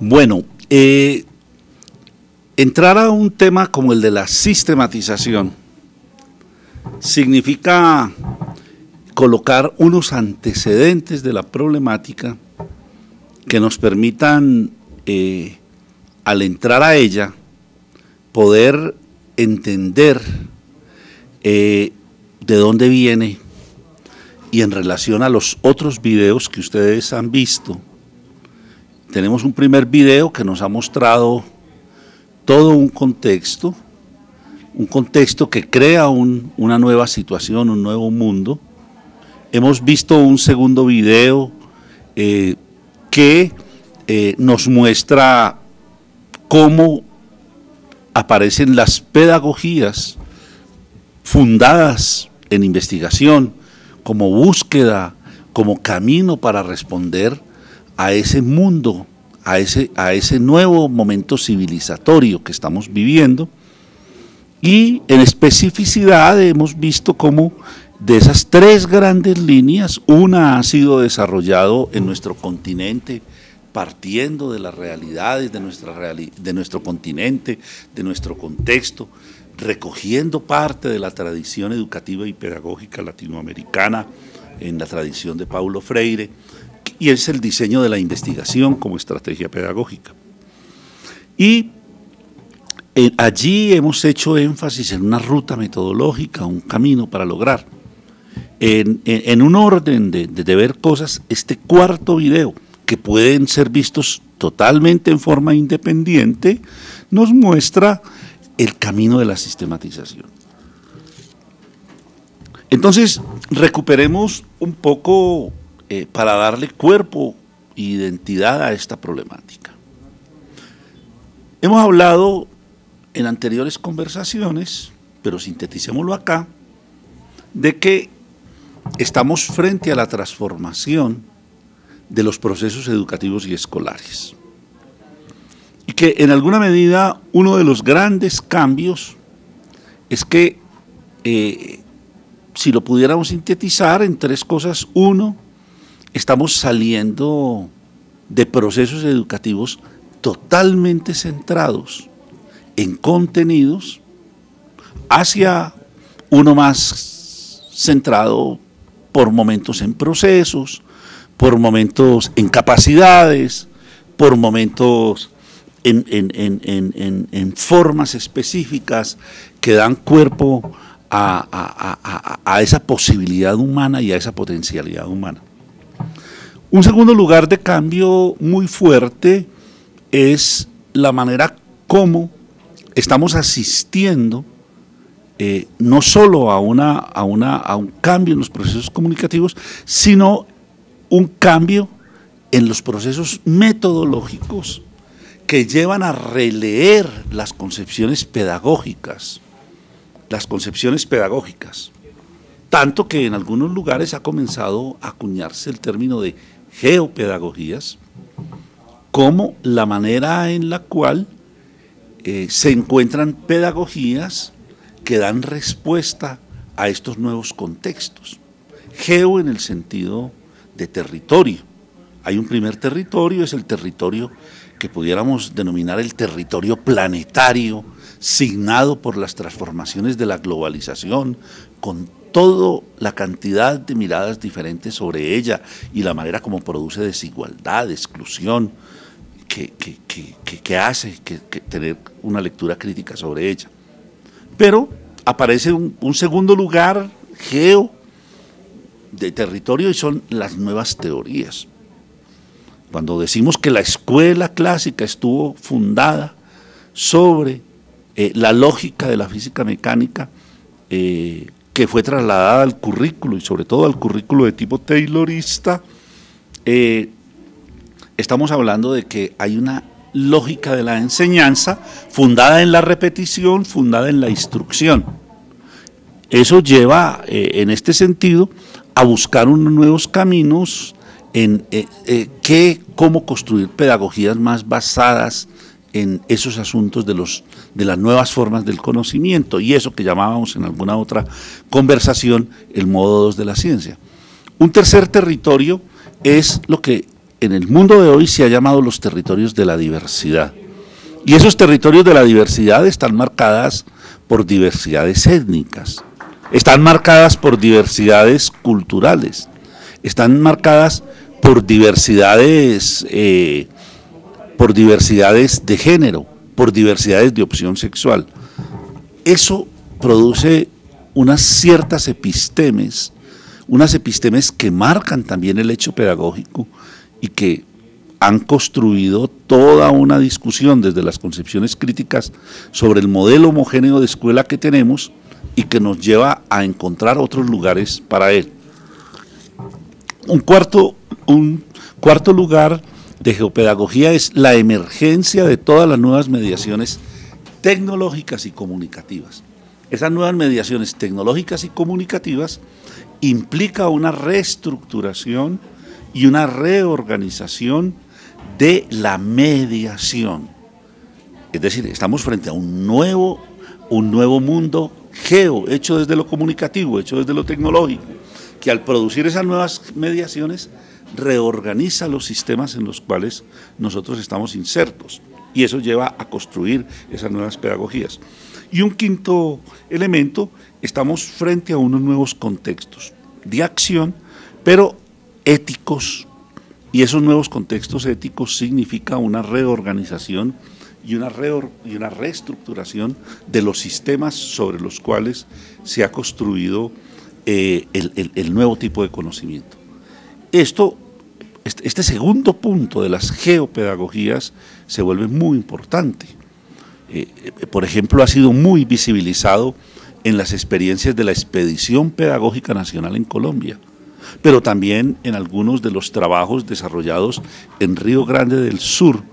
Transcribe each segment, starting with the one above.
Bueno, entrar a un tema como el de la sistematización significa colocar unos antecedentes de la problemática que nos permitan, al entrar a ella, poder entender de dónde viene y en relación a los otros videos que ustedes han visto. Tenemos un primer video que nos ha mostrado todo un contexto que crea una nueva situación, un nuevo mundo. Hemos visto un segundo video que nos muestra cómo aparecen las pedagogías fundadas en investigación, como búsqueda, como camino para responder a ese mundo, a ese nuevo momento civilizatorio que estamos viviendo. Y en especificidad hemos visto cómo de esas tres grandes líneas, una ha sido desarrollado en nuestro continente, partiendo de las realidades de nuestro continente, de nuestro contexto, recogiendo parte de la tradición educativa y pedagógica latinoamericana en la tradición de Paulo Freire, y es el diseño de la investigación como estrategia pedagógica. Y allí hemos hecho énfasis en una ruta metodológica, un camino para lograr. En un orden de ver cosas, este cuarto video, que pueden ser vistos totalmente en forma independiente, nos muestra el camino de la sistematización. Entonces, recuperemos un poco para darle cuerpo e identidad a esta problemática. Hemos hablado en anteriores conversaciones, pero sinteticémoslo acá, de que estamos frente a la transformación de los procesos educativos y escolares. Y que en alguna medida uno de los grandes cambios es que, si lo pudiéramos sintetizar en tres cosas: uno, estamos saliendo de procesos educativos totalmente centrados en contenidos hacia uno más centrado por momentos en procesos, por momentos en capacidades, por momentos en formas específicas que dan cuerpo a esa posibilidad humana y a esa potencialidad humana. Un segundo lugar de cambio muy fuerte es la manera como estamos asistiendo no solo a un cambio en los procesos comunicativos, sino un cambio en los procesos metodológicos que llevan a releer las concepciones pedagógicas, tanto que en algunos lugares ha comenzado a acuñarse el término de geopedagogías, como la manera en la cual se encuentran pedagogías que dan respuesta a estos nuevos contextos. Geo en el sentido de territorio. Hay un primer territorio, es el territorio que pudiéramos denominar el territorio planetario, signado por las transformaciones de la globalización, con toda la cantidad de miradas diferentes sobre ella y la manera como produce desigualdad, exclusión, que hace tener una lectura crítica sobre ella. Pero aparece un segundo lugar, geo, de territorio, y son las nuevas teorías. Cuando decimos que la escuela clásica estuvo fundada sobre la lógica de la física mecánica, que fue trasladada al currículo y sobre todo al currículo de tipo taylorista, estamos hablando de que hay una lógica de la enseñanza fundada en la repetición, fundada en la instrucción. Eso lleva, en este sentido, a buscar unos nuevos caminos en cómo construir pedagogías más basadas en esos asuntos de las nuevas formas del conocimiento, y eso que llamábamos en alguna otra conversación el modo 2 de la ciencia. Un tercer territorio es lo que en el mundo de hoy se ha llamado los territorios de la diversidad. Y esos territorios de la diversidad están marcadas por diversidades étnicas, están marcadas por diversidades culturales, están marcadas por diversidades de género, por diversidades de opción sexual. Eso produce unas ciertas epistemes, unas epistemes que marcan también el hecho pedagógico y que han construido toda una discusión desde las concepciones críticas sobre el modelo homogéneo de escuela que tenemos y que nos lleva a encontrar otros lugares para él. Un cuarto lugar de geopedagogía es la emergencia de todas las nuevas mediaciones tecnológicas y comunicativas. Esas nuevas mediaciones tecnológicas y comunicativas implica una reestructuración y una reorganización de la mediación. Es decir, estamos frente a un nuevo mundo hecho desde lo comunicativo, hecho desde lo tecnológico, que al producir esas nuevas mediaciones reorganiza los sistemas en los cuales nosotros estamos insertos, y eso lleva a construir esas nuevas pedagogías. Y un quinto elemento, estamos frente a unos nuevos contextos de acción, pero éticos, y esos nuevos contextos éticos significa una reorganización y una reestructuración de los sistemas sobre los cuales se ha construido el nuevo tipo de conocimiento. Este segundo punto de las geopedagogías se vuelve muy importante. Por ejemplo, ha sido muy visibilizado en las experiencias de la Expedición Pedagógica Nacional en Colombia, pero también en algunos de los trabajos desarrollados en Río Grande del Sur,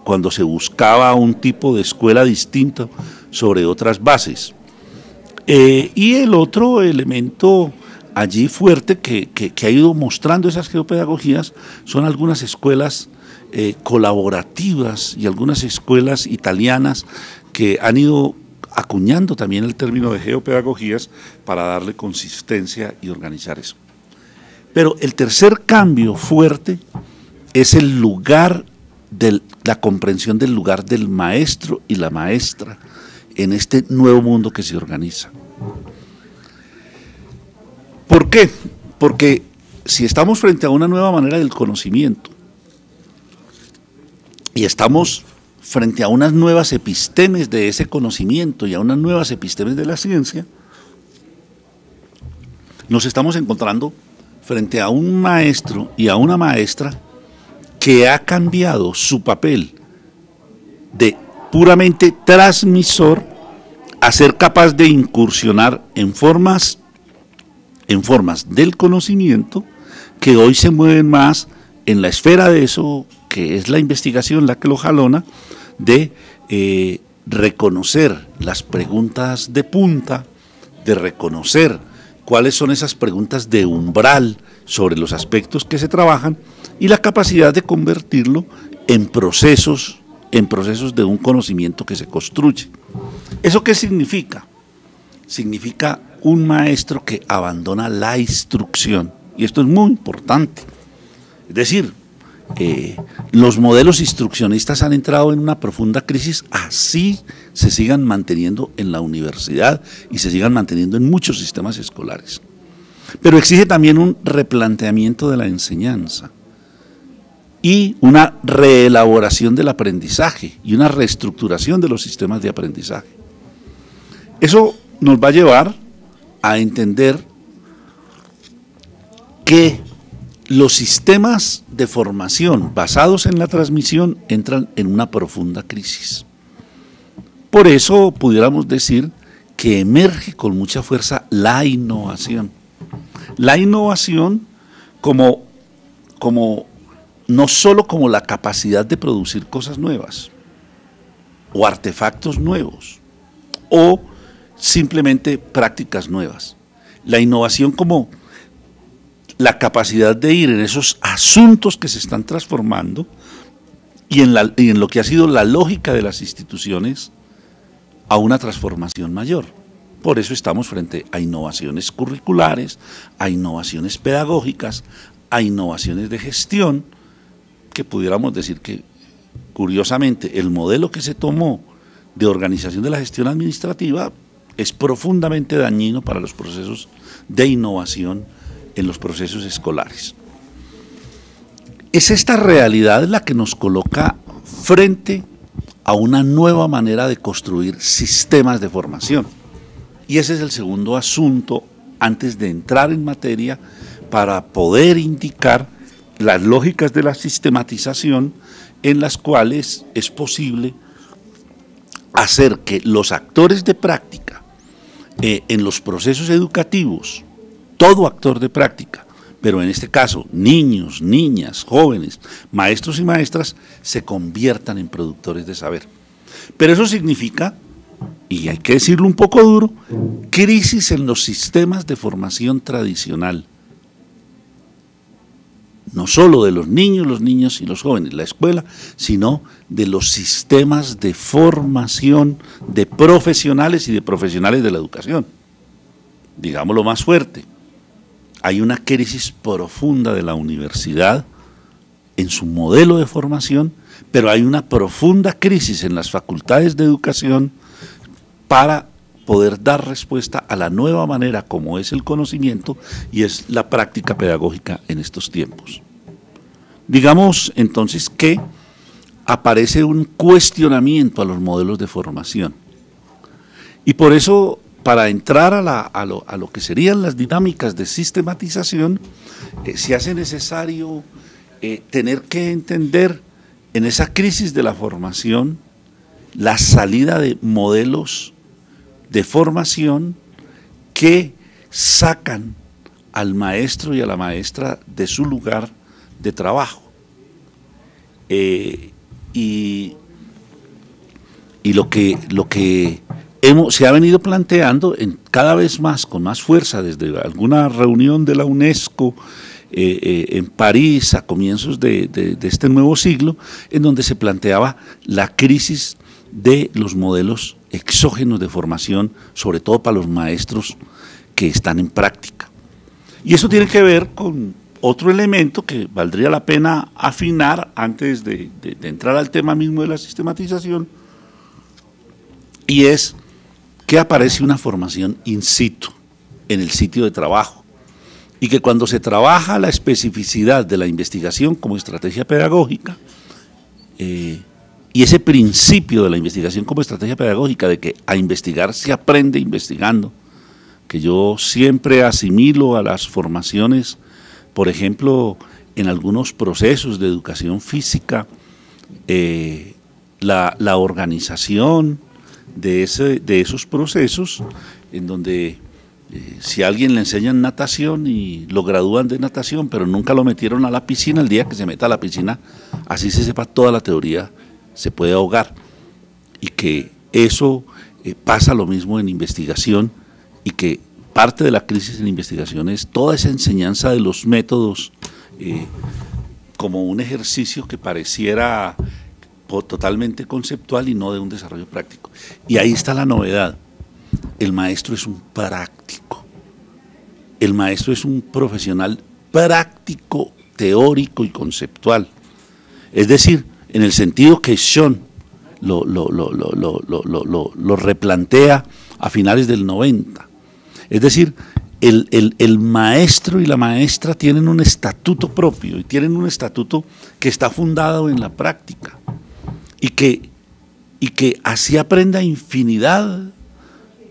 cuando se buscaba un tipo de escuela distinto sobre otras bases. Y el otro elemento allí fuerte que ha ido mostrando esas geopedagogías son algunas escuelas colaborativas y algunas escuelas italianas que han ido acuñando también el término de geopedagogías para darle consistencia y organizar eso. Pero el tercer cambio fuerte es el lugar la comprensión del lugar del maestro y la maestra en este nuevo mundo que se organiza. ¿Por qué? Porque si estamos frente a una nueva manera del conocimiento y estamos frente a unas nuevas epistemes de ese conocimiento y a unas nuevas epistemes de la ciencia, nos estamos encontrando frente a un maestro y a una maestra que ha cambiado su papel de puramente transmisor a ser capaz de incursionar en formas del conocimiento que hoy se mueven más en la esfera de eso que es la investigación la que lo jalona, de reconocer las preguntas de punta, de reconocer cuáles son esas preguntas de umbral sobre los aspectos que se trabajan y la capacidad de convertirlo en procesos de un conocimiento que se construye. ¿Eso qué significa? Significa un maestro que abandona la instrucción, y esto es muy importante. Es decir, los modelos instruccionistas han entrado en una profunda crisis, así se sigan manteniendo en la universidad y se sigan manteniendo en muchos sistemas escolares. Pero exige también un replanteamiento de la enseñanza y una reelaboración del aprendizaje y una reestructuración de los sistemas de aprendizaje. Eso nos va a llevar a entender que los sistemas de formación basados en la transmisión entran en una profunda crisis. Por eso pudiéramos decir que emerge con mucha fuerza la innovación. La innovación como no solo como la capacidad de producir cosas nuevas o artefactos nuevos o simplemente prácticas nuevas. La innovación como la capacidad de ir en esos asuntos que se están transformando y en lo que ha sido la lógica de las instituciones a una transformación mayor. Por eso estamos frente a innovaciones curriculares, a innovaciones pedagógicas, a innovaciones de gestión, que pudiéramos decir que, curiosamente, el modelo que se tomó de organización de la gestión administrativa es profundamente dañino para los procesos de innovación en los procesos escolares. Es esta realidad la que nos coloca frente a una nueva manera de construir sistemas de formación. Y ese es el segundo asunto antes de entrar en materia para poder indicar las lógicas de la sistematización en las cuales es posible hacer que los actores de práctica en los procesos educativos, todo actor de práctica, pero en este caso niños, niñas, jóvenes, maestros y maestras, se conviertan en productores de saber. Pero eso significa, y hay que decirlo un poco duro, crisis en los sistemas de formación tradicional. No solo de los niños y los jóvenes, la escuela, sino de los sistemas de formación de profesionales y de profesionales de la educación. Digámoslo más fuerte, hay una crisis profunda de la universidad en su modelo de formación, pero hay una profunda crisis en las facultades de educación para poder dar respuesta a la nueva manera como es el conocimiento y es la práctica pedagógica en estos tiempos. Digamos entonces que aparece un cuestionamiento a los modelos de formación y por eso, para entrar a lo que serían las dinámicas de sistematización, se hace necesario tener que entender en esa crisis de la formación la salida de modelos de formación que sacan al maestro y a la maestra de su lugar de trabajo. Y lo que se ha venido planteando cada vez más, con más fuerza, desde alguna reunión de la UNESCO en París a comienzos de este nuevo siglo, en donde se planteaba la crisis de los modelos exógenos de formación, sobre todo para los maestros que están en práctica. Y eso tiene que ver con otro elemento que valdría la pena afinar antes de entrar al tema mismo de la sistematización, y es que aparece una formación in situ, en el sitio de trabajo, y que cuando se trabaja la especificidad de la investigación como estrategia pedagógica, y ese principio de la investigación como estrategia pedagógica, de que a investigar se aprende investigando, que yo siempre asimilo a las formaciones, por ejemplo, en algunos procesos de educación física, la organización de esos procesos, en donde si a alguien le enseñan natación y lo gradúan de natación, pero nunca lo metieron a la piscina, el día que se meta a la piscina, así se sepa toda la teoría, se puede ahogar. Y que eso pasa lo mismo en investigación, y que parte de la crisis en investigación es toda esa enseñanza de los métodos como un ejercicio que pareciera totalmente conceptual y no de un desarrollo práctico. Y ahí está la novedad: el maestro es un práctico, el maestro es un profesional práctico, teórico y conceptual. Es decir, en el sentido que Schoen lo replantea a finales del 90. Es decir, el maestro y la maestra tienen un estatuto propio, y tienen un estatuto que está fundado en la práctica, y que así aprenda infinidad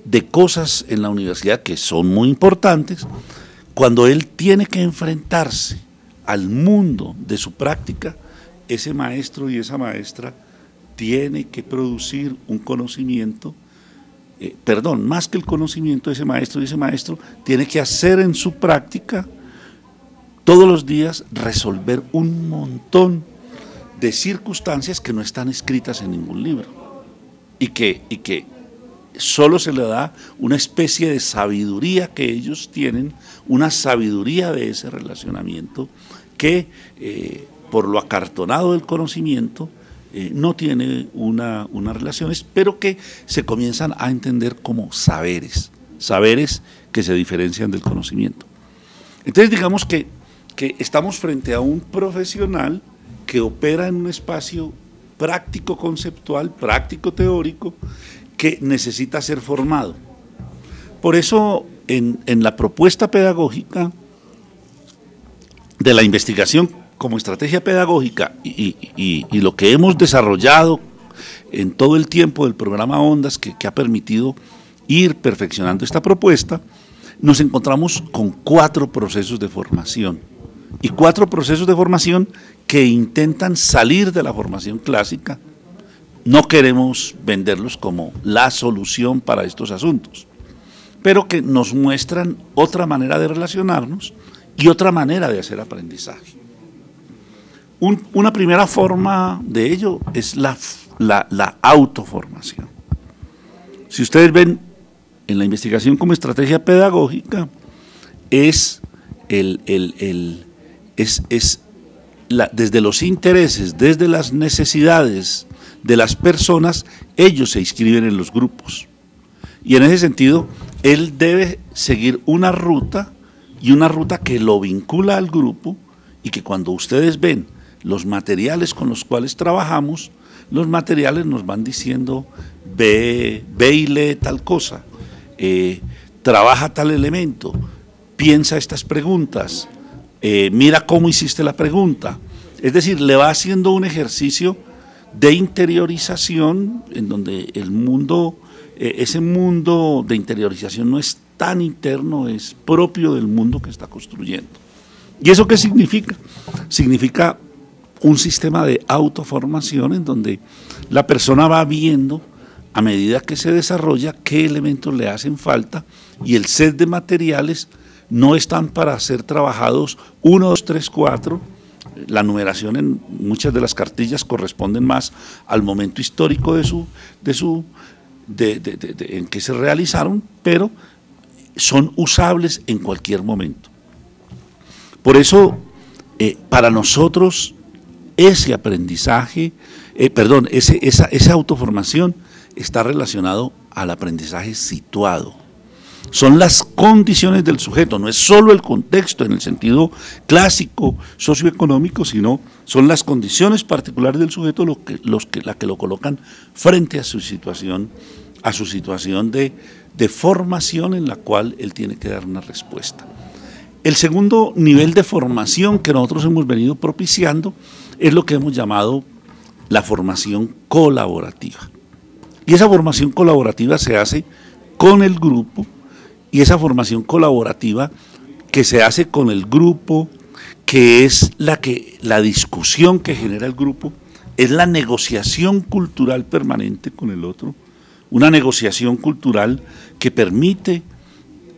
de cosas en la universidad que son muy importantes. Cuando él tiene que enfrentarse al mundo de su práctica, ese maestro y esa maestra tiene que producir un conocimiento, más que el conocimiento, ese maestro y ese maestro tiene que hacer en su práctica todos los días, resolver un montón de circunstancias que no están escritas en ningún libro, y que solo se le da una especie de sabiduría que ellos tienen, una sabiduría de ese relacionamiento que por lo acartonado del conocimiento no tiene unas relaciones, pero que se comienzan a entender como saberes que se diferencian del conocimiento. Entonces digamos que que estamos frente a un profesional que opera en un espacio práctico conceptual, práctico teórico, que necesita ser formado. Por eso, en la propuesta pedagógica de la investigación como estrategia pedagógica y lo que hemos desarrollado en todo el tiempo del programa Ondas, que ha permitido ir perfeccionando esta propuesta, nos encontramos con 4 procesos de formación, y 4 procesos de formación que intentan salir de la formación clásica. No queremos venderlos como la solución para estos asuntos, pero que nos muestran otra manera de relacionarnos y otra manera de hacer aprendizaje. Una primera forma de ello es la autoformación. Si ustedes ven en la investigación como estrategia pedagógica, desde los intereses, desde las necesidades de las personas, ellos se inscriben en los grupos. Y en ese sentido, él debe seguir una ruta, y una ruta que lo vincula al grupo, y que cuando ustedes ven los materiales con los cuales trabajamos, los materiales nos van diciendo: ve y lee tal cosa, trabaja tal elemento, piensa estas preguntas, mira cómo hiciste la pregunta. Es decir, le va haciendo un ejercicio de interiorización en donde el mundo, ese mundo de interiorización no es tan interno, es propio del mundo que está construyendo. ¿Y eso qué significa? Significa un sistema de autoformación en donde la persona va viendo, a medida que se desarrolla, qué elementos le hacen falta, y el set de materiales no están para ser trabajados 1, 2, 3, 4. La numeración en muchas de las cartillas corresponden más al momento histórico en que se realizaron, pero son usables en cualquier momento. Por eso, para nosotros, ese aprendizaje, esa autoformación está relacionado al aprendizaje situado. Son las condiciones del sujeto, no es solo el contexto en el sentido clásico socioeconómico, sino son las condiciones particulares del sujeto la que lo colocan frente a su situación de formación en la cual él tiene que dar una respuesta. El segundo nivel de formación que nosotros hemos venido propiciando es lo que hemos llamado la formación colaborativa. Y esa formación colaborativa se hace con el grupo, y esa formación colaborativa que se hace con el grupo, que es la discusión que genera el grupo, es la negociación cultural permanente con el otro, una negociación cultural que permite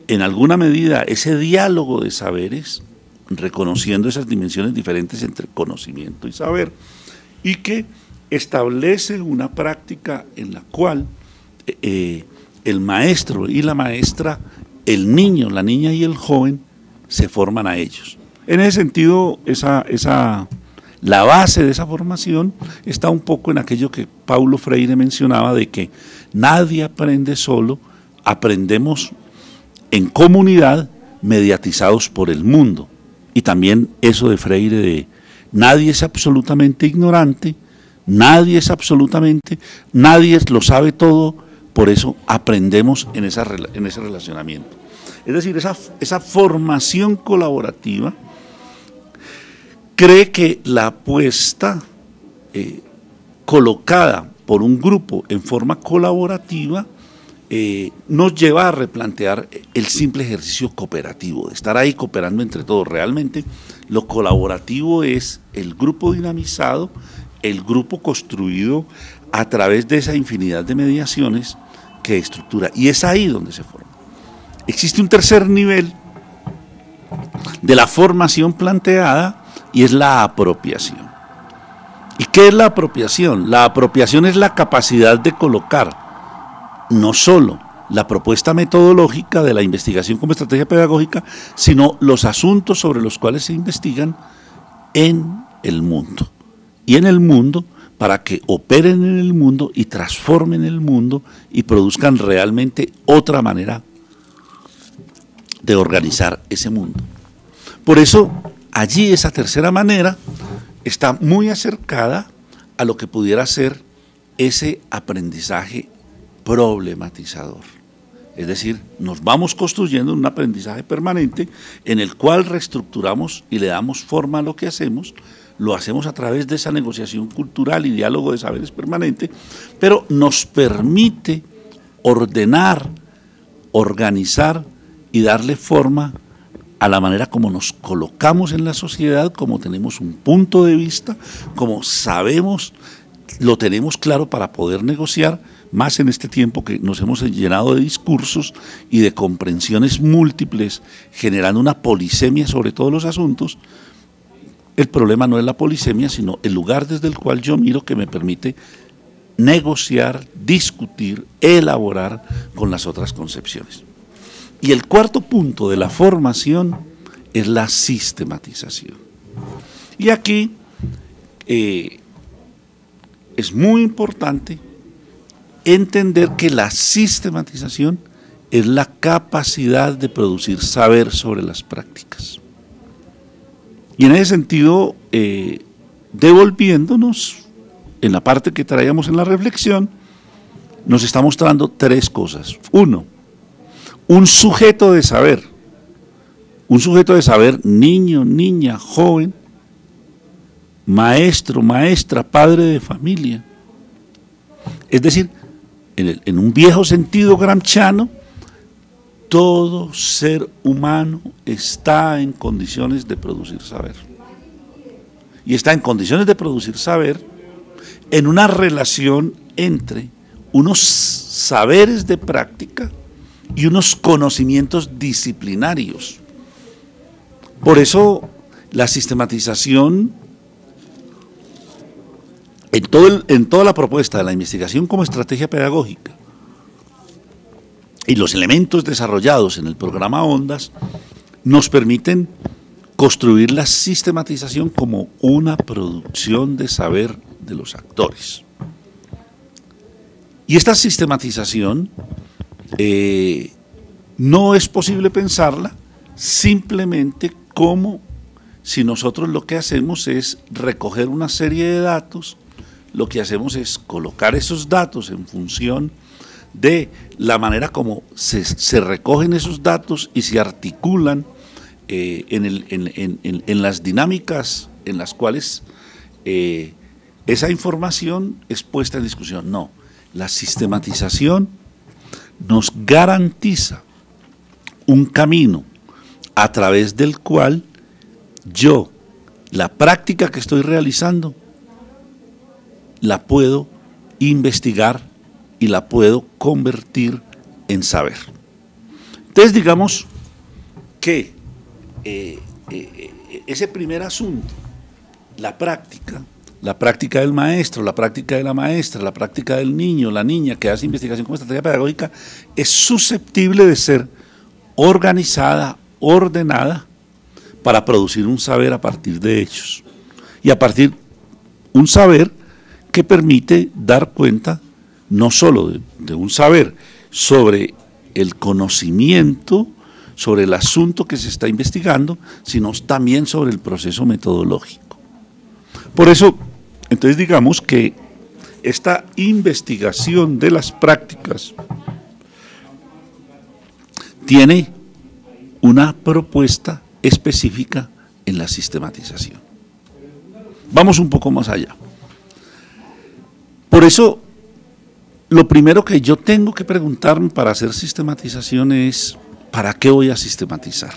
en alguna medida ese diálogo de saberes, reconociendo esas dimensiones diferentes entre conocimiento y saber, y que establece una práctica en la cual el maestro y la maestra, el niño, la niña y el joven se forman a ellos. En ese sentido, la base de esa formación está un poco en aquello que Paulo Freire mencionaba, de que nadie aprende solo, aprendemos en comunidad, mediatizados por el mundo. Y también eso de Freire de nadie es absolutamente ignorante, nadie lo sabe todo, por eso aprendemos en ese relacionamiento. Es decir, esa formación colaborativa cree que la apuesta colocada por un grupo en forma colaborativa nos lleva a replantear el simple ejercicio cooperativo, de estar ahí cooperando entre todos. Realmente lo colaborativo es el grupo dinamizado, el grupo construido a través de esa infinidad de mediaciones que estructura, y es ahí donde se forma. Existe un tercer nivel de la formación planteada, y es la apropiación. ¿Y qué es la apropiación? La apropiación es la capacidad de colocar no solo la propuesta metodológica de la investigación como estrategia pedagógica, sino los asuntos sobre los cuales se investigan en el mundo. Y en el mundo, para que operen en el mundo y transformen el mundo y produzcan realmente otra manera de organizar ese mundo. Por eso allí esa tercera manera está muy acercada a lo que pudiera ser ese aprendizaje problematizador. Es decir, nos vamos construyendo un aprendizaje permanente en el cual reestructuramos y le damos forma a lo que hacemos, lo hacemos a través de esa negociación cultural y diálogo de saberes permanente, pero nos permite ordenar, organizar y darle forma a la manera como nos colocamos en la sociedad, como tenemos un punto de vista, como sabemos, lo tenemos claro para poder negociar, más en este tiempo que nos hemos llenado de discursos y de comprensiones múltiples, generando una polisemia sobre todos los asuntos. El problema no es la polisemia, sino el lugar desde el cual yo miro que me permite negociar, discutir, elaborar con las otras concepciones. Y el cuarto punto de la formación es la sistematización. Y aquí es muy importante entender que la sistematización es la capacidad de producir saber sobre las prácticas. Y en ese sentido, devolviéndonos en la parte que traíamos en la reflexión, nos está mostrando tres cosas. Uno, un sujeto de saber niño, niña, joven, maestro, maestra, padre de familia. Es decir, en un viejo sentido gramsciano, todo ser humano está en condiciones de producir saber. Y está en condiciones de producir saber en una relación entre unos saberes de práctica y unos conocimientos disciplinarios. Por eso la sistematización en toda la propuesta de la investigación como estrategia pedagógica y los elementos desarrollados en el programa Ondas nos permiten construir la sistematización como una producción de saber de los actores. Y esta sistematización no es posible pensarla simplemente como si nosotros lo que hacemos es recoger una serie de datos, lo que hacemos es colocar esos datos en función de la manera como se recogen esos datos y se articulan en las dinámicas en las cuales esa información es puesta en discusión. No, la sistematización nos garantiza un camino a través del cual yo, la práctica que estoy realizando, la puedo investigar y la puedo convertir en saber. Entonces digamos que ese primer asunto, la práctica del maestro, la práctica de la maestra, la práctica del niño, la niña que hace investigación como estrategia pedagógica, es susceptible de ser organizada, ordenada, para producir un saber a partir de hechos. Y a partir un saber que permite dar cuenta no solo de un saber sobre el conocimiento, sobre el asunto que se está investigando, sino también sobre el proceso metodológico. Por eso, entonces digamos que esta investigación de las prácticas tiene una propuesta específica en la sistematización. Vamos un poco más allá. Por eso, lo primero que yo tengo que preguntarme para hacer sistematización es, ¿para qué voy a sistematizar?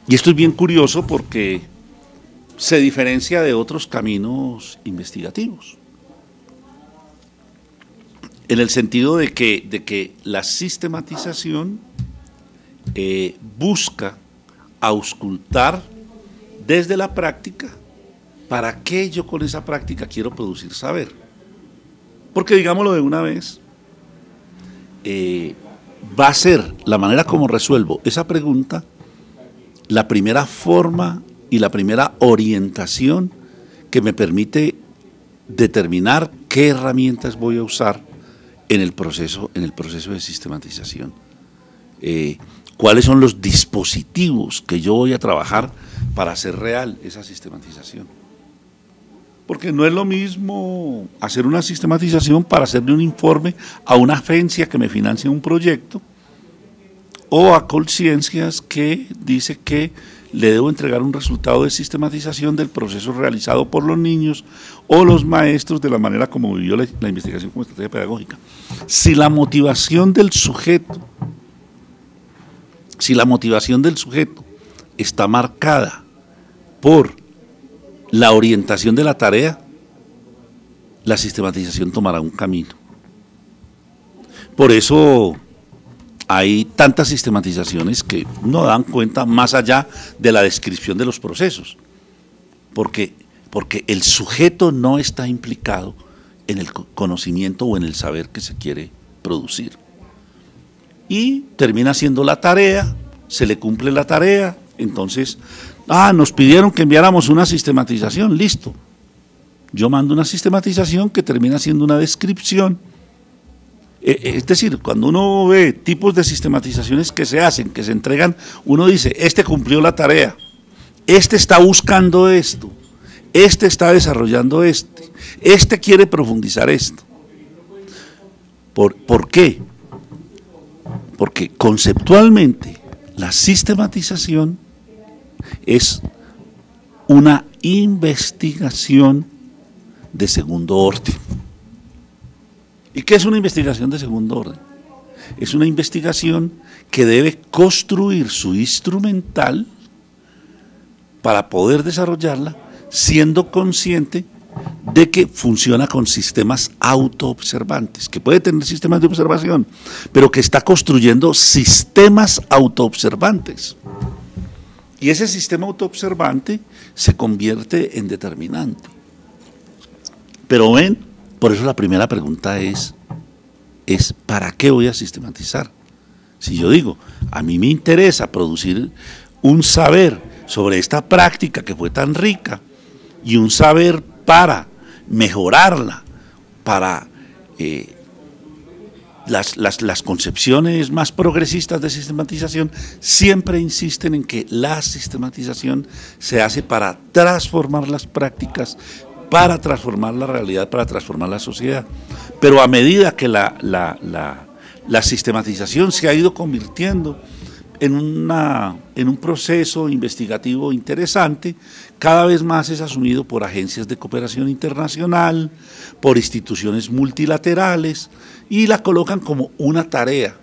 Y esto es bien curioso porque se diferencia de otros caminos investigativos, en el sentido de que la sistematización busca auscultar desde la práctica para qué yo con esa práctica quiero producir saber. Porque digámoslo de una vez, va a ser la manera como resuelvo esa pregunta la primera forma y la primera orientación que me permite determinar qué herramientas voy a usar en el proceso de sistematización. cuáles son los dispositivos que yo voy a trabajar para hacer real esa sistematización. Porque no es lo mismo hacer una sistematización para hacerle un informe a una agencia que me financia un proyecto o a Colciencias que dice que le debo entregar un resultado de sistematización del proceso realizado por los niños o los maestros de la manera como vivió la investigación como estrategia pedagógica. Si la motivación del sujeto está marcada por la orientación de la tarea, la sistematización tomará un camino. Por eso hay tantas sistematizaciones que no dan cuenta más allá de la descripción de los procesos, porque el sujeto no está implicado en el conocimiento o en el saber que se quiere producir. Y termina haciendo la tarea, se le cumple la tarea, entonces, nos pidieron que enviáramos una sistematización, listo. Yo mando una sistematización que termina siendo una descripción. Es decir, cuando uno ve tipos de sistematizaciones que se hacen, que se entregan, uno dice, este cumplió la tarea, este está buscando esto, este está desarrollando este quiere profundizar esto. ¿Por qué? Porque conceptualmente la sistematización es una investigación de segundo orden. ¿Y qué es una investigación de segundo orden? Es una investigación que debe construir su instrumental para poder desarrollarla, siendo consciente de que funciona con sistemas autoobservantes, que puede tener sistemas de observación, pero que está construyendo sistemas autoobservantes. Y ese sistema autoobservante se convierte en determinante. Pero ven, por eso la primera pregunta es ¿para qué voy a sistematizar? Si yo digo, a mí me interesa producir un saber sobre esta práctica que fue tan rica y un saber para mejorarla, para las concepciones más progresistas de sistematización siempre insisten en que la sistematización se hace para transformar las prácticas, para transformar la realidad, para transformar la sociedad. Pero a medida que la sistematización se ha ido convirtiendo en un proceso investigativo interesante, cada vez más es asumido por agencias de cooperación internacional, por instituciones multilaterales, y la colocan como una tarea,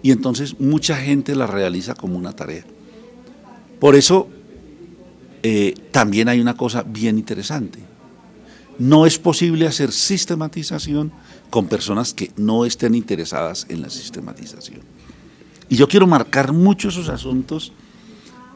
y entonces mucha gente la realiza como una tarea. Por eso también hay una cosa bien interesante. No es posible hacer sistematización con personas que no estén interesadas en la sistematización. Y yo quiero marcar mucho esos asuntos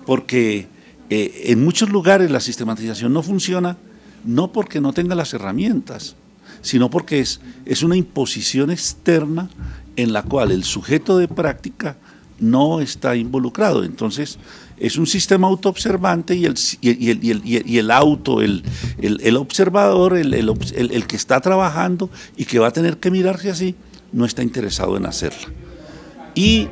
porque en muchos lugares la sistematización no funciona, no porque no tenga las herramientas, sino porque es una imposición externa en la cual el sujeto de práctica no está involucrado. Entonces, es un sistema autoobservante y el observador, el que está trabajando y que va a tener que mirarse así, no está interesado en hacerla. Y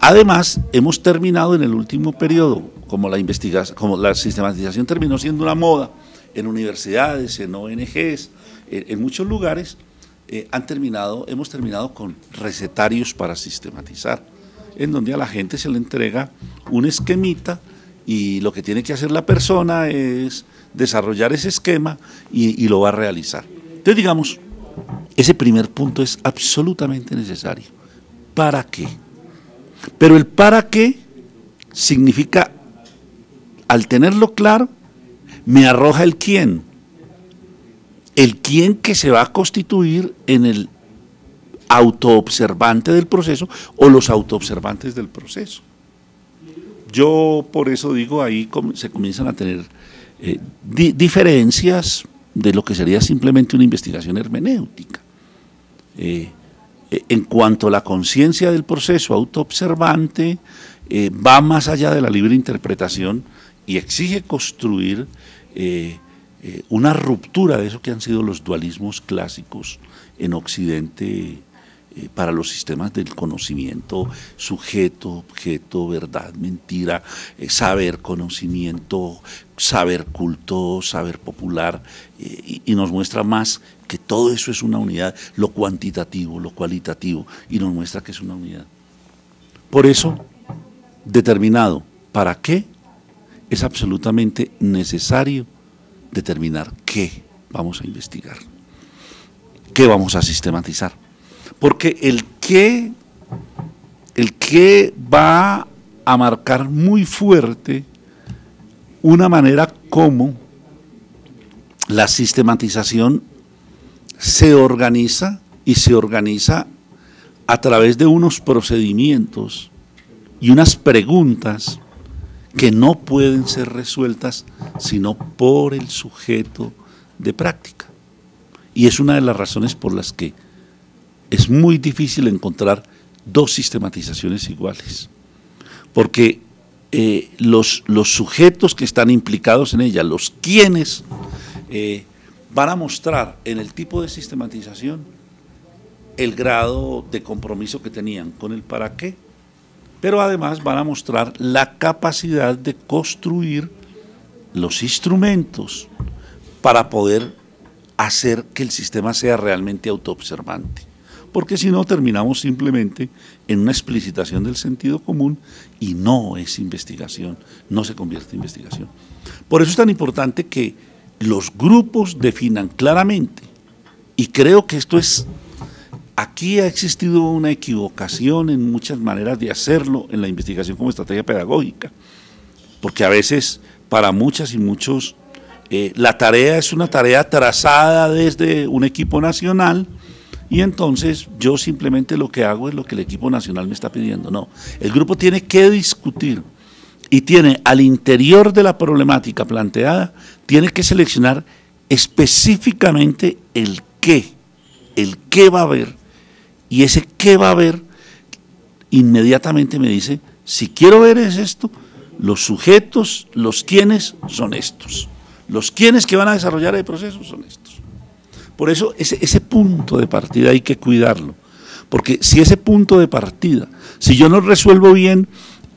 además, hemos terminado en el último periodo, como la sistematización terminó siendo una moda en universidades, en ONGs, en muchos lugares, hemos terminado con recetarios para sistematizar, en donde a la gente se le entrega un esquemita y lo que tiene que hacer la persona es desarrollar ese esquema y lo va a realizar. Entonces, digamos, ese primer punto es absolutamente necesario. ¿Para qué? Pero el para qué significa, al tenerlo claro, me arroja el quién. El quién que se va a constituir en el autoobservante del proceso o los autoobservantes del proceso. Yo por eso digo, ahí se comienzan a tener diferencias de lo que sería simplemente una investigación hermenéutica. En cuanto a la conciencia del proceso autoobservante, va más allá de la libre interpretación y exige construir una ruptura de eso que han sido los dualismos clásicos en Occidente para los sistemas del conocimiento, sujeto, objeto, verdad, mentira, saber, conocimiento, saber culto, saber popular, y nos muestra más que todo eso es una unidad, lo cuantitativo, lo cualitativo, y nos muestra que es una unidad. Por eso, determinado para qué, es absolutamente necesario determinar qué vamos a investigar, qué vamos a sistematizar. Porque el qué va a marcar muy fuerte una manera como la sistematización se organiza, y se organiza a través de unos procedimientos y unas preguntas que no pueden ser resueltas sino por el sujeto de práctica. Y es una de las razones por las que es muy difícil encontrar dos sistematizaciones iguales, porque los sujetos que están implicados en ella, los quienes, van a mostrar en el tipo de sistematización el grado de compromiso que tenían con el para qué, pero además van a mostrar la capacidad de construir los instrumentos para poder hacer que el sistema sea realmente autoobservante. Porque si no terminamos simplemente en una explicitación del sentido común y no es investigación, no se convierte en investigación. Por eso es tan importante que los grupos definan claramente, y creo que esto es, aquí ha existido una equivocación en muchas maneras de hacerlo en la investigación como estrategia pedagógica, porque a veces para muchas y muchos la tarea es una tarea trazada desde un equipo nacional, y entonces yo simplemente lo que hago es lo que el equipo nacional me está pidiendo. No, el grupo tiene que discutir y tiene al interior de la problemática planteada, tiene que seleccionar específicamente el qué va a haber, y ese qué va a haber inmediatamente me dice, si quiero ver es esto, los sujetos, los quienes son estos, los quienes que van a desarrollar el proceso son estos. Por eso ese punto de partida hay que cuidarlo, porque si ese punto de partida, si yo no resuelvo bien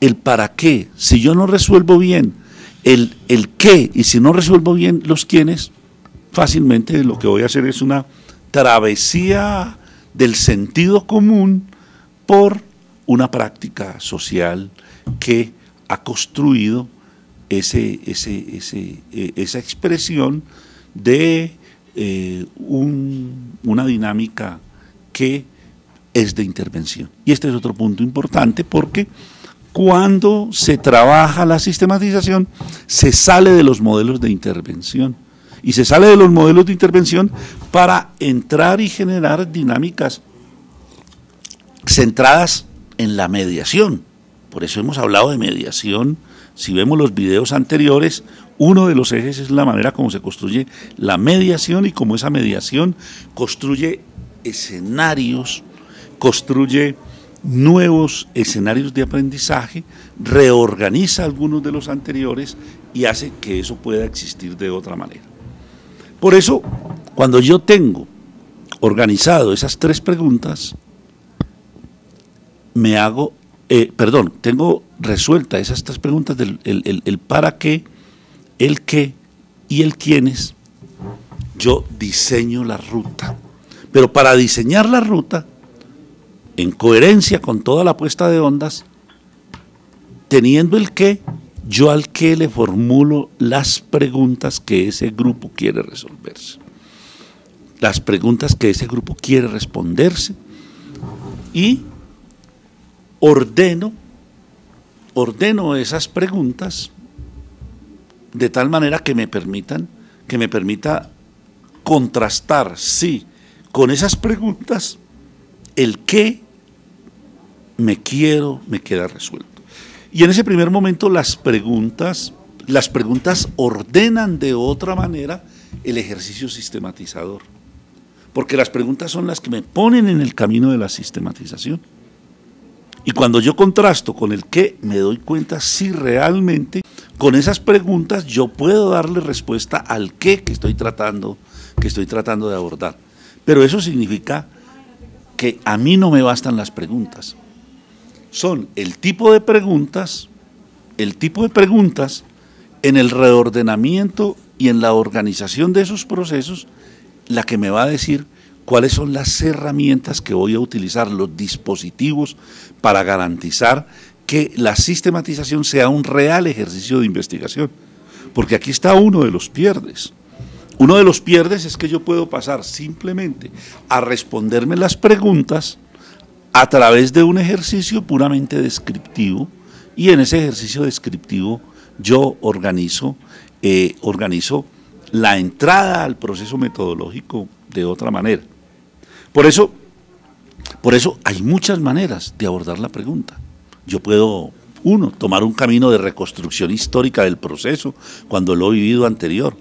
el para qué, si yo no resuelvo bien el qué, y si no resuelvo bien los quiénes, fácilmente lo que voy a hacer es una travesía del sentido común por una práctica social que ha construido esa expresión de una dinámica que es de intervención. Y este es otro punto importante, porque cuando se trabaja la sistematización se sale de los modelos de intervención, y se sale de los modelos de intervención para entrar y generar dinámicas centradas en la mediación. Por eso hemos hablado de mediación. Si vemos los videos anteriores, uno de los ejes es la manera como se construye la mediación, y cómo esa mediación construye escenarios, construye nuevos escenarios de aprendizaje, reorganiza algunos de los anteriores y hace que eso pueda existir de otra manera. Por eso, cuando yo tengo organizado esas tres preguntas, tengo resuelta esas tres preguntas del el para qué, el qué y el quiénes, yo diseño la ruta. Pero para diseñar la ruta, en coherencia con toda la puesta de ondas, teniendo el qué, yo al qué le formulo las preguntas que ese grupo quiere resolverse, las preguntas que ese grupo quiere responderse, y ordeno esas preguntas de tal manera que me permita contrastar, sí, con esas preguntas, el qué me queda resuelto. Y en ese primer momento las preguntas ordenan de otra manera el ejercicio sistematizador, porque las preguntas son las que me ponen en el camino de la sistematización. Y cuando yo contrasto con el qué, me doy cuenta si realmente con esas preguntas yo puedo darle respuesta al qué que estoy tratando de abordar. Pero eso significa que a mí no me bastan las preguntas. Son el tipo de preguntas en el reordenamiento y en la organización de esos procesos, la que me va a decir cuáles son las herramientas que voy a utilizar, los dispositivos para garantizar que la sistematización sea un real ejercicio de investigación. Porque aquí está uno de los pierdes. Uno de los pierdes es que yo puedo pasar simplemente a responderme las preguntas a través de un ejercicio puramente descriptivo, y en ese ejercicio descriptivo yo organizo la entrada al proceso metodológico de otra manera. Por eso hay muchas maneras de abordar la pregunta. Yo puedo, uno, tomar un camino de reconstrucción histórica del proceso cuando lo he vivido anterior.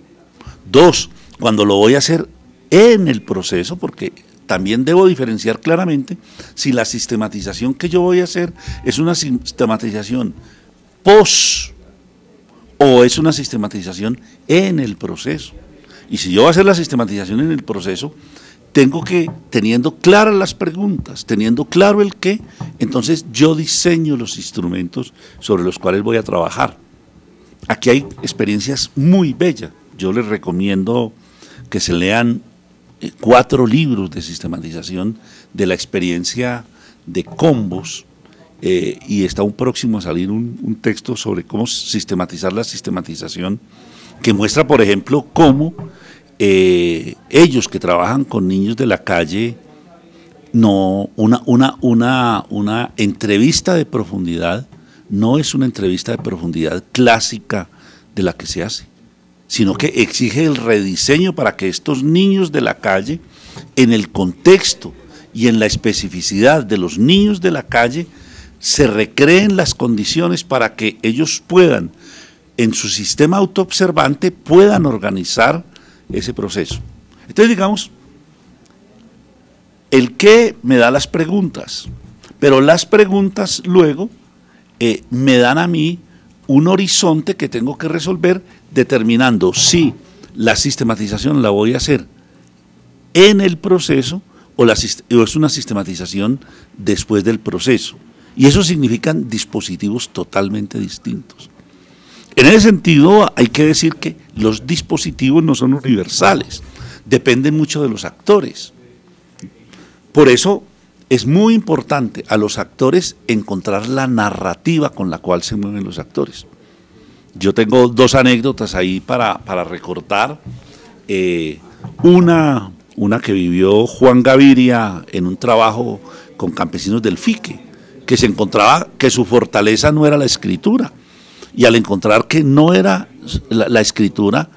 Dos, cuando lo voy a hacer en el proceso, porque también debo diferenciar claramente si la sistematización que yo voy a hacer es una sistematización post o es una sistematización en el proceso. Y si yo voy a hacer la sistematización en el proceso, tengo que, teniendo claras las preguntas, teniendo claro el qué, entonces yo diseño los instrumentos sobre los cuales voy a trabajar. Aquí hay experiencias muy bellas. Yo les recomiendo que se lean 4 libros de sistematización de la experiencia de Combos, y está un próximo a salir un texto sobre cómo sistematizar la sistematización, que muestra, por ejemplo, cómo ellos que trabajan con niños de la calle, no una entrevista de profundidad no es una entrevista de profundidad clásica de la que se hace, sino que exige el rediseño para que estos niños de la calle, en el contexto y en la especificidad de los niños de la calle, se recreen las condiciones para que ellos puedan, en su sistema autoobservante, puedan organizar ese proceso. Entonces, digamos, el qué me da las preguntas, pero las preguntas luego me dan a mí un horizonte que tengo que resolver, determinando si la sistematización la voy a hacer en el proceso o es una sistematización después del proceso. Y eso significan dispositivos totalmente distintos. En ese sentido, hay que decir que los dispositivos no son universales, dependen mucho de los actores. Por eso es muy importante a los actores encontrar la narrativa con la cual se mueven los actores. Yo tengo 2 anécdotas ahí para recordar. Una que vivió Juan Gaviria en un trabajo con campesinos del Fique, que se encontraba que su fortaleza no era la escritura, y al encontrar que no era la escritura,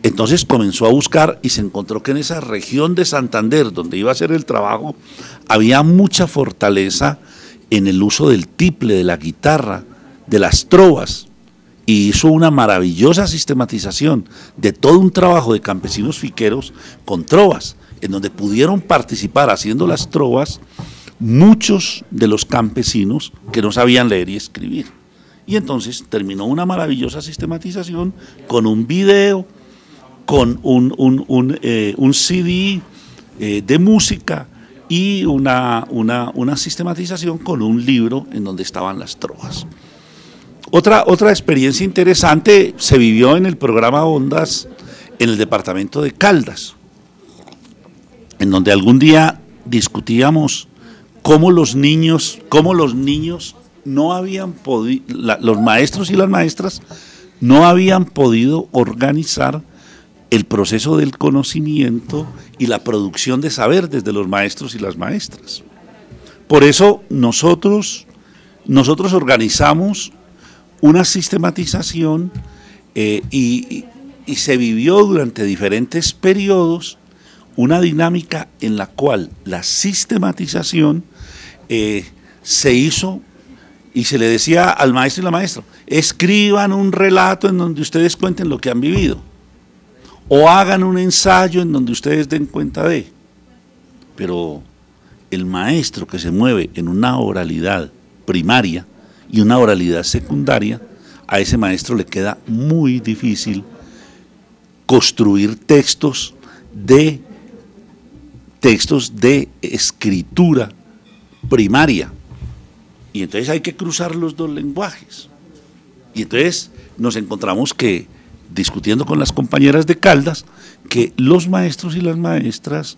entonces comenzó a buscar y se encontró que en esa región de Santander, donde iba a hacer el trabajo, había mucha fortaleza en el uso del tiple, de la guitarra, de las trovas, y hizo una maravillosa sistematización de todo un trabajo de campesinos fiqueros con trovas, en donde pudieron participar haciendo las trovas muchos de los campesinos que no sabían leer y escribir. Y entonces terminó una maravillosa sistematización con un video, con un CD de música y una sistematización con un libro en donde estaban las trovas. Otra experiencia interesante se vivió en el programa Ondas en el departamento de Caldas, en donde algún día discutíamos cómo los niños no habían podido, los maestros y las maestras no habían podido organizar el proceso del conocimiento y la producción de saber desde los maestros y las maestras. Por eso nosotros organizamos una sistematización y se vivió durante diferentes periodos una dinámica en la cual la sistematización se hizo y se le decía al maestro y la maestra: escriban un relato en donde ustedes cuenten lo que han vivido, o hagan un ensayo en donde ustedes den cuenta de. Pero el maestro que se mueve en una oralidad primaria y una oralidad secundaria, a ese maestro le queda muy difícil construir textos de textos de escritura primaria. Y entonces hay que cruzar los dos lenguajes. Y entonces nos encontramos que, discutiendo con las compañeras de Caldas, que los maestros y las maestras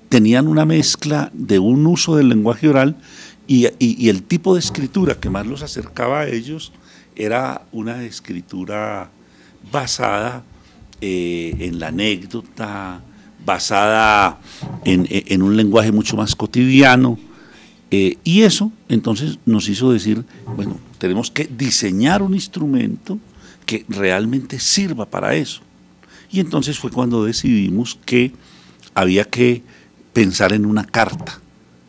tenían una mezcla de un uso del lenguaje oral y el tipo de escritura que más los acercaba a ellos era una escritura basada en la anécdota, basada en un lenguaje mucho más cotidiano, y eso entonces nos hizo decir, bueno, tenemos que diseñar un instrumento que realmente sirva para eso. Y entonces fue cuando decidimos que había que pensar en una carta.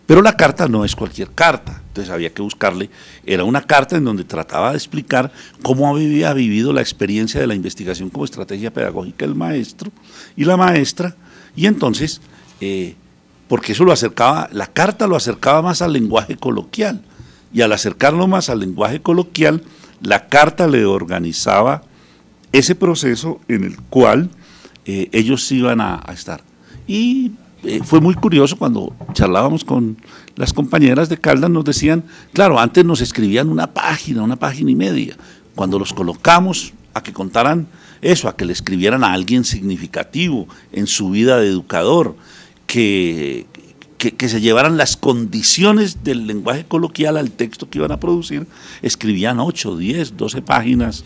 Pero la carta no es cualquier carta, entonces había que buscarle, era una carta en donde trataba de explicar cómo había vivido la experiencia de la investigación como estrategia pedagógica el maestro y la maestra, y entonces, porque eso lo acercaba, la carta lo acercaba más al lenguaje coloquial, y al acercarlo más al lenguaje coloquial, la carta le organizaba ese proceso en el cual ellos iban a estar. Y fue muy curioso cuando charlábamos con las compañeras de Caldas, nos decían, claro, antes nos escribían una página y media, cuando los colocamos a que contaran eso, a que le escribieran a alguien significativo en su vida de educador, que se llevaran las condiciones del lenguaje coloquial al texto que iban a producir, escribían 8, 10, 12 páginas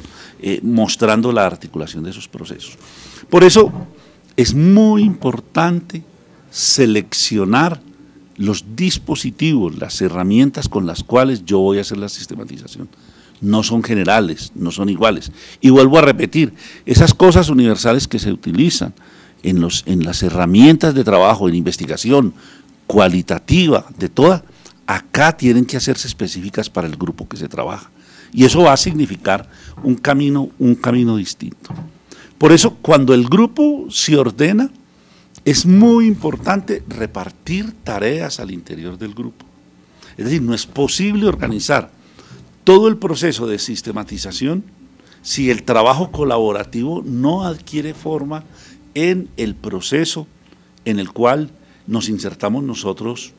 mostrando la articulación de esos procesos. Por eso es muy importante seleccionar los dispositivos, las herramientas con las cuales yo voy a hacer la sistematización. No son generales, no son iguales. Y vuelvo a repetir, esas cosas universales que se utilizan en las herramientas de trabajo, en investigación cualitativa, de toda, acá tienen que hacerse específicas para el grupo que se trabaja. Y eso va a significar un camino distinto. Por eso, cuando el grupo se ordena, es muy importante repartir tareas al interior del grupo. Es decir, no es posible organizar todo el proceso de sistematización si el trabajo colaborativo no adquiere forma en el proceso en el cual nos insertamos nosotros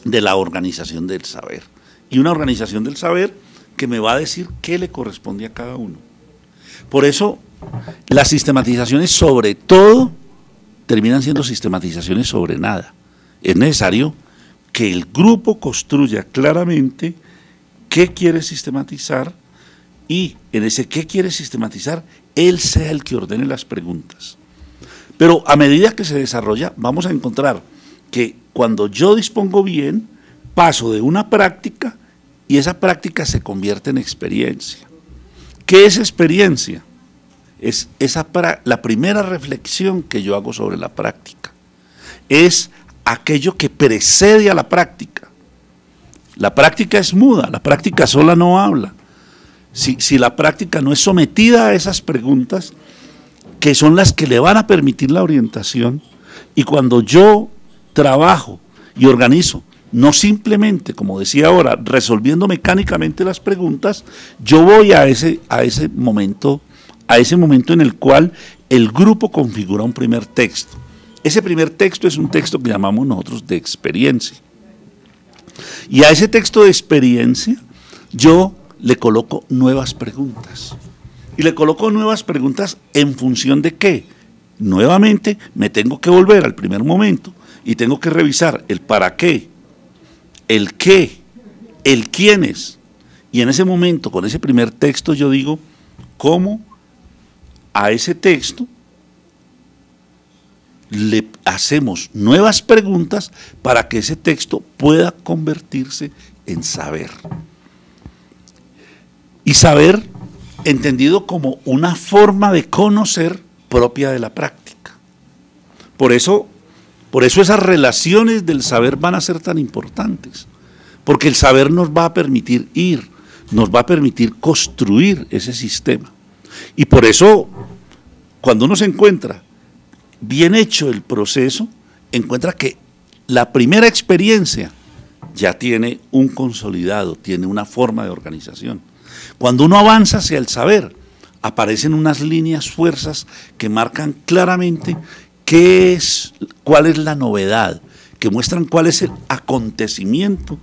de la organización del saber. Y una organización del saber que me va a decir qué le corresponde a cada uno. Por eso, las sistematizaciones sobre todo terminan siendo sistematizaciones sobre nada. Es necesario que el grupo construya claramente qué quiere sistematizar y en ese qué quiere sistematizar, él sea el que ordene las preguntas. Pero a medida que se desarrolla, vamos a encontrar que cuando yo dispongo bien, paso de una práctica y esa práctica se convierte en experiencia. ¿Qué es experiencia? Es la primera reflexión que yo hago sobre la práctica. Es aquello que precede a la práctica. La práctica es muda, la práctica sola no habla. Si la práctica no es sometida a esas preguntas, que son las que le van a permitir la orientación, y cuando yo trabajo y organizo, no simplemente, como decía ahora, resolviendo mecánicamente las preguntas, yo voy a ese momento en el cual el grupo configura un primer texto. Ese primer texto es un texto que llamamos nosotros de experiencia. Y a ese texto de experiencia yo le coloco nuevas preguntas. Y le coloco nuevas preguntas en función de qué. Nuevamente me tengo que volver al primer momento y tengo que revisar el para qué, el qué, el quiénes. Y en ese momento, con ese primer texto, yo digo cómo a ese texto le hacemos nuevas preguntas para que ese texto pueda convertirse en saber. Y saber entendido como una forma de conocer propia de la práctica. Por eso esas relaciones del saber van a ser tan importantes, porque el saber nos va a permitir nos va a permitir construir ese sistema. Y por eso, cuando uno se encuentra bien hecho el proceso, encuentra que la primera experiencia ya tiene un consolidado, tiene una forma de organización. Cuando uno avanza hacia el saber, aparecen unas líneas fuerzas que marcan claramente cuál es la novedad, que muestran cuál es el acontecimiento,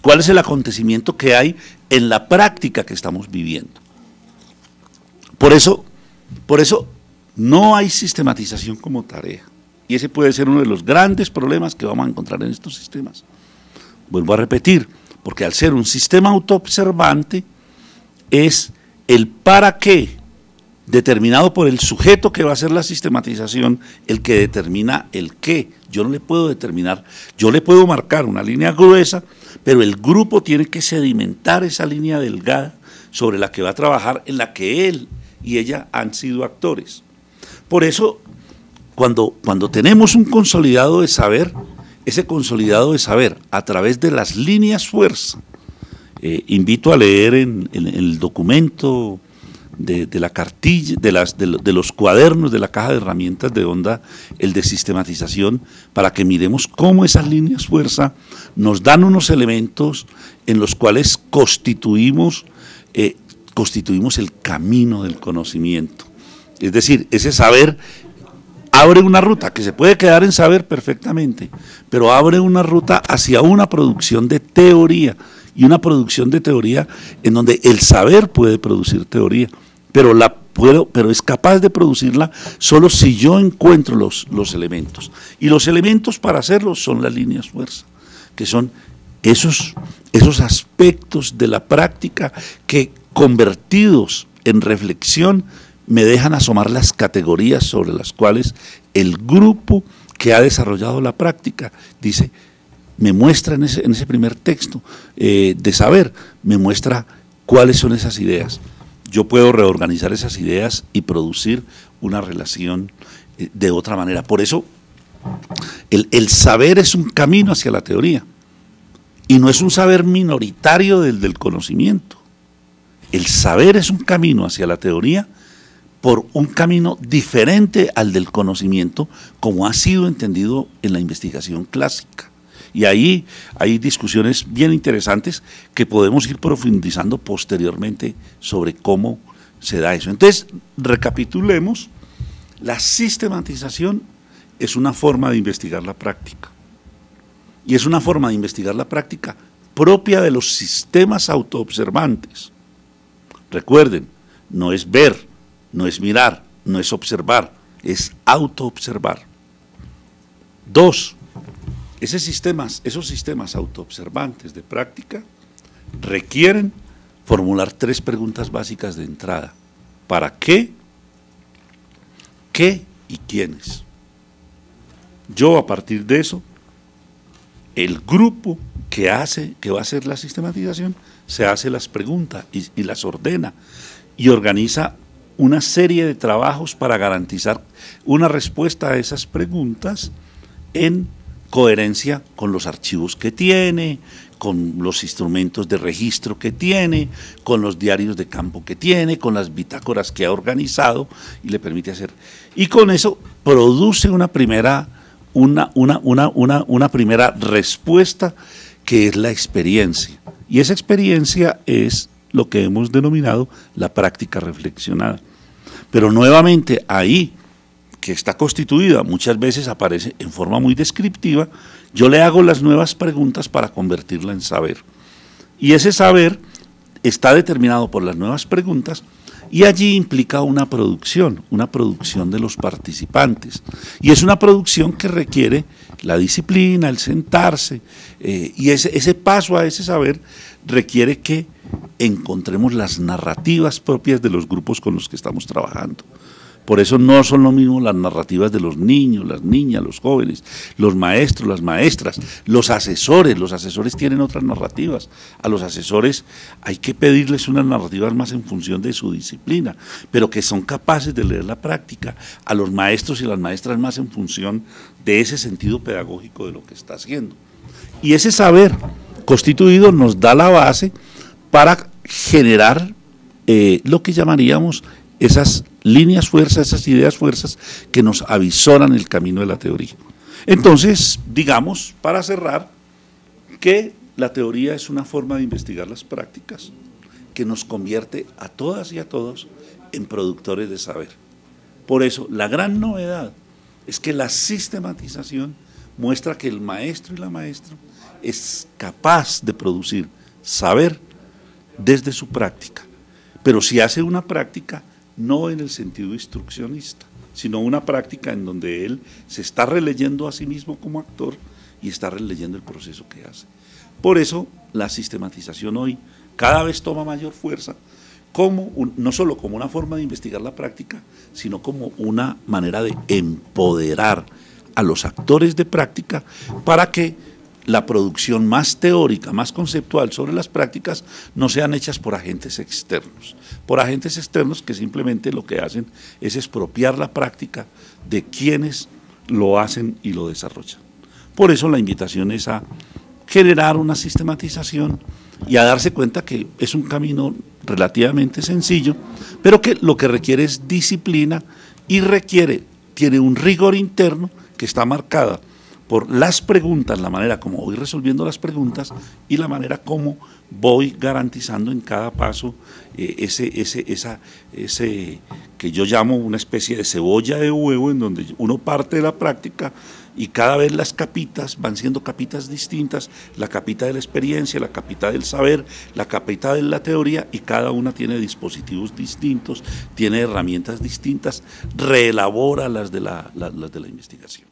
cuál es el acontecimiento que hay en la práctica que estamos viviendo. Por eso no hay sistematización como tarea. Y ese puede ser uno de los grandes problemas que vamos a encontrar en estos sistemas. Vuelvo a repetir, porque al ser un sistema autoobservante, es el para qué determinado por el sujeto que va a hacer la sistematización el que determina el qué. Yo no le puedo determinar, yo le puedo marcar una línea gruesa, pero el grupo tiene que sedimentar esa línea delgada sobre la que va a trabajar, en la que él y ella han sido actores. Por eso, cuando tenemos un consolidado de saber, ese consolidado de saber a través de las líneas fuerza, invito a leer en el documento de la cartilla, de los cuadernos de la caja de herramientas de Honda, el de sistematización, para que miremos cómo esas líneas fuerza nos dan unos elementos en los cuales constituimos el camino del conocimiento. Es decir, ese saber abre una ruta, que se puede quedar en saber perfectamente, pero abre una ruta hacia una producción de teoría, y una producción de teoría en donde el saber puede producir teoría, pero es capaz de producirla solo si yo encuentro los elementos. Y los elementos para hacerlo son las líneas fuerza, que son esos aspectos de la práctica que, convertidos en reflexión, me dejan asomar las categorías sobre las cuales el grupo que ha desarrollado la práctica dice, me muestra en ese primer texto de saber, me muestra cuáles son esas ideas. Yo puedo reorganizar esas ideas y producir una relación de otra manera. Por eso, el saber es un camino hacia la teoría, y no es un saber minoritario del conocimiento. El saber es un camino hacia la teoría por un camino diferente al del conocimiento, como ha sido entendido en la investigación clásica. Y ahí hay discusiones bien interesantes que podemos ir profundizando posteriormente sobre cómo se da eso. Entonces, recapitulemos, la sistematización es una forma de investigar la práctica. Y es una forma de investigar la práctica propia de los sistemas autoobservantes. Recuerden, no es ver, no es mirar, no es observar, es autoobservar. 2. Esos sistemas autoobservantes de práctica requieren formular 3 preguntas básicas de entrada. ¿Para qué? ¿Qué y quiénes? Yo, a partir de eso, el grupo que va a hacer la sistematización, se hace las preguntas y las ordena y organiza una serie de trabajos para garantizar una respuesta a esas preguntas en coherencia con los archivos que tiene, con los instrumentos de registro que tiene, con los diarios de campo que tiene, con las bitácoras que ha organizado y le permite hacer. Y con eso produce una primera respuesta, que es la experiencia. Y esa experiencia es lo que hemos denominado la práctica reflexionada. Pero nuevamente ahí, que está constituida, muchas veces aparece en forma muy descriptiva, yo le hago las nuevas preguntas para convertirla en saber. Y ese saber está determinado por las nuevas preguntas, y allí implica una producción de los participantes. Y es una producción que requiere la disciplina, el sentarse, y ese paso a ese saber requiere que encontremos las narrativas propias de los grupos con los que estamos trabajando. Por eso no son lo mismo las narrativas de los niños, las niñas, los jóvenes, los maestros, las maestras, los asesores tienen otras narrativas. A los asesores hay que pedirles unas narrativas más en función de su disciplina, pero que son capaces de leer la práctica. A los maestros y las maestras más en función de ese sentido pedagógico de lo que está haciendo. Y ese saber constituido nos da la base para generar lo que llamaríamos esas líneas fuerzas, esas ideas fuerzas que nos avisoran el camino de la teoría. Entonces, digamos, para cerrar, que la teoría es una forma de investigar las prácticas que nos convierte a todas y a todos en productores de saber. Por eso, la gran novedad es que la sistematización muestra que el maestro y la maestra es capaz de producir saber desde su práctica, pero si hace una práctica no en el sentido instruccionista, sino una práctica en donde él se está releyendo a sí mismo como actor y está releyendo el proceso que hace. Por eso la sistematización hoy cada vez toma mayor fuerza, no solo como una forma de investigar la práctica, sino como una manera de empoderar a los actores de práctica para que la producción más teórica, más conceptual sobre las prácticas no sean hechas por agentes externos que simplemente lo que hacen es expropiar la práctica de quienes lo hacen y lo desarrollan. Por eso la invitación es a generar una sistematización y a darse cuenta que es un camino relativamente sencillo, pero que lo que requiere es disciplina y tiene un rigor interno que está marcada por las preguntas, la manera como voy resolviendo las preguntas y la manera como voy garantizando en cada paso ese que yo llamo una especie de cebolla de huevo, en donde uno parte de la práctica y cada vez las capitas van siendo capitas distintas, la capita de la experiencia, la capita del saber, la capita de la teoría, y cada una tiene dispositivos distintos, tiene herramientas distintas, reelabora las de la investigación.